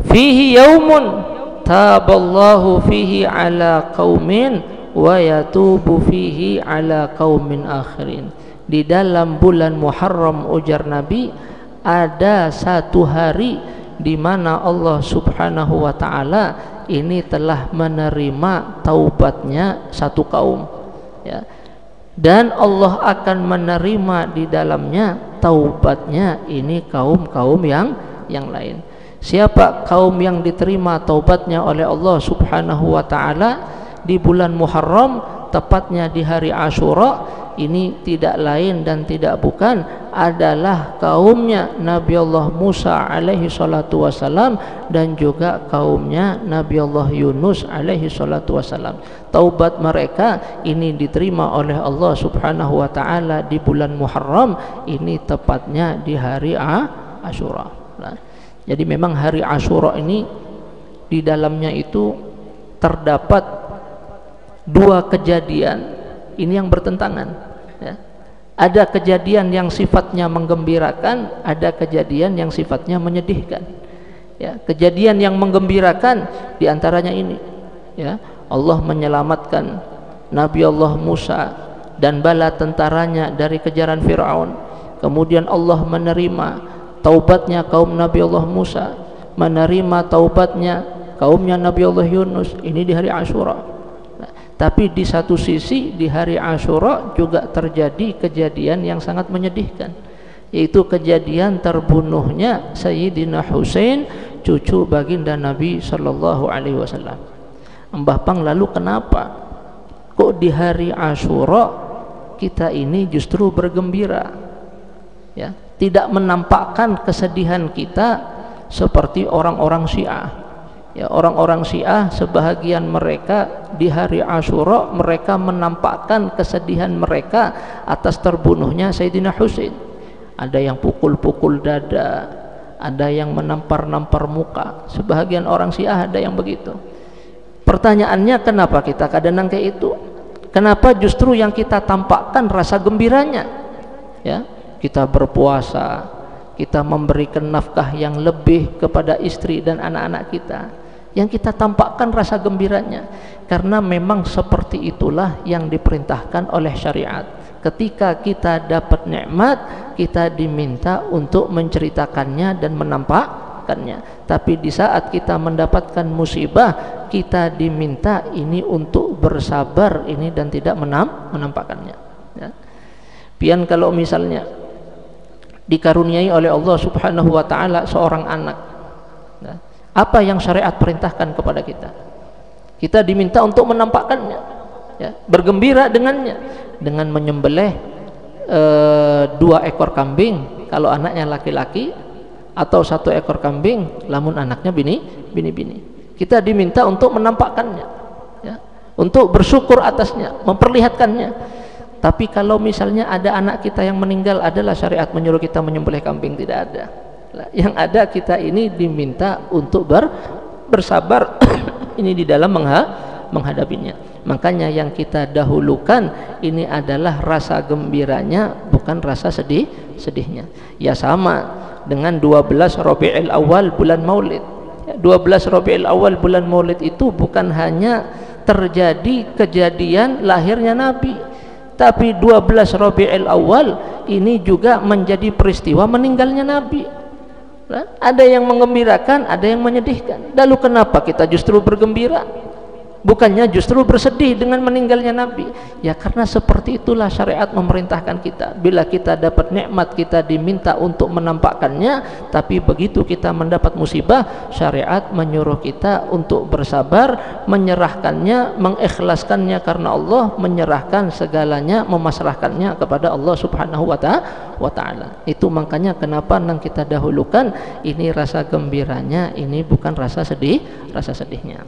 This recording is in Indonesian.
fihi yaumun taballahu fihi ala qaumin wa yatubu fihi ala qaumin akhirin. Di dalam bulan Muharram, ujar Nabi, ada satu hari di mana Allah Subhanahu wa taala ini telah menerima taubatnya satu kaum, ya. Dan Allah akan menerima di dalamnya taubatnya ini kaum-kaum yang lain. Siapa kaum yang diterima taubatnya oleh Allah Subhanahu wa taala di bulan Muharram, tepatnya di hari Asyura, ini tidak lain dan tidak bukan adalah kaumnya Nabi Allah Musa alaihi salatu wasalam dan juga kaumnya Nabi Allah Yunus alaihi salatu wasalam. Taubat mereka ini diterima oleh Allah Subhanahu wa taala di bulan Muharram, ini tepatnya di hari Asyura. Nah, jadi memang hari Asyura ini di dalamnya itu terdapat dua kejadian ini yang bertentangan, ya. Ada kejadian yang sifatnya menggembirakan, ada kejadian yang sifatnya menyedihkan, ya. Kejadian yang menggembirakan diantaranya ini, ya, Allah menyelamatkan Nabi Allah Musa dan bala tentaranya dari kejaran Fir'aun. Kemudian Allah menerima taubatnya kaum Nabi Allah Musa, menerima taubatnya kaumnya Nabi Allah Yunus, ini di hari Asyura. Tapi di satu sisi di hari Asyura juga terjadi kejadian yang sangat menyedihkan, yaitu kejadian terbunuhnya Sayyidina Husain, cucu baginda Nabi Sallallahu Alaihi Wasallam. Mbah Pang, lalu kenapa kok di hari Asyura kita ini justru bergembira, ya, tidak menampakkan kesedihan kita seperti orang-orang Syiah. Ya, orang-orang Syiah sebahagian mereka di hari Asyura mereka menampakkan kesedihan mereka atas terbunuhnya Sayyidina Husain. Ada yang pukul-pukul dada, ada yang menampar-nampar muka. Sebahagian orang Syiah ada yang begitu. Pertanyaannya, kenapa kita kadang kayak itu? Kenapa justru yang kita tampakkan rasa gembiranya? Ya, kita berpuasa, kita memberikan nafkah yang lebih kepada istri dan anak-anak kita, yang kita tampakkan rasa gembiranya, karena memang seperti itulah yang diperintahkan oleh syariat. Ketika kita dapat nikmat, kita diminta untuk menceritakannya dan menampakkannya. Tapi di saat kita mendapatkan musibah, kita diminta ini untuk bersabar ini dan tidak menampakkannya, ya. Pian kalau misalnya dikaruniai oleh Allah Subhanahu wa taala seorang anak, nah, apa yang syariat perintahkan kepada kita? Kita diminta untuk menampakkannya, ya, bergembira dengannya, dengan menyembelih 2 ekor kambing kalau anaknya laki-laki, atau 1 ekor kambing lamun anaknya bini-bini. Kita diminta untuk menampakkannya, ya, untuk bersyukur atasnya, memperlihatkannya. Tapi kalau misalnya ada anak kita yang meninggal, adalah syariat menyuruh kita menyembelih kambing? Tidak ada. Yang ada kita ini diminta untuk bersabar ini di dalam menghadapinya. Makanya yang kita dahulukan ini adalah rasa gembiranya, bukan rasa sedihnya. Ya, sama dengan 12 Rabiul Awal bulan Maulid. 12 Rabiul Awal bulan Maulid itu bukan hanya terjadi kejadian lahirnya Nabi, tapi 12 Rabiul Awal ini juga menjadi peristiwa meninggalnya Nabi. Ada yang menggembirakan, ada yang menyedihkan. Lalu kenapa kita justru bergembira, bukannya justru bersedih dengan meninggalnya Nabi? Ya, karena seperti itulah syariat memerintahkan kita. Bila kita dapat nikmat, kita diminta untuk menampakkannya. Tapi begitu kita mendapat musibah, syariat menyuruh kita untuk bersabar, menyerahkannya, mengikhlaskannya karena Allah, menyerahkan segalanya, memasrahkannya kepada Allah Subhanahu wa ta'ala. Itu makanya kenapa nang kita dahulukan ini rasa gembiranya, ini bukan rasa sedihnya.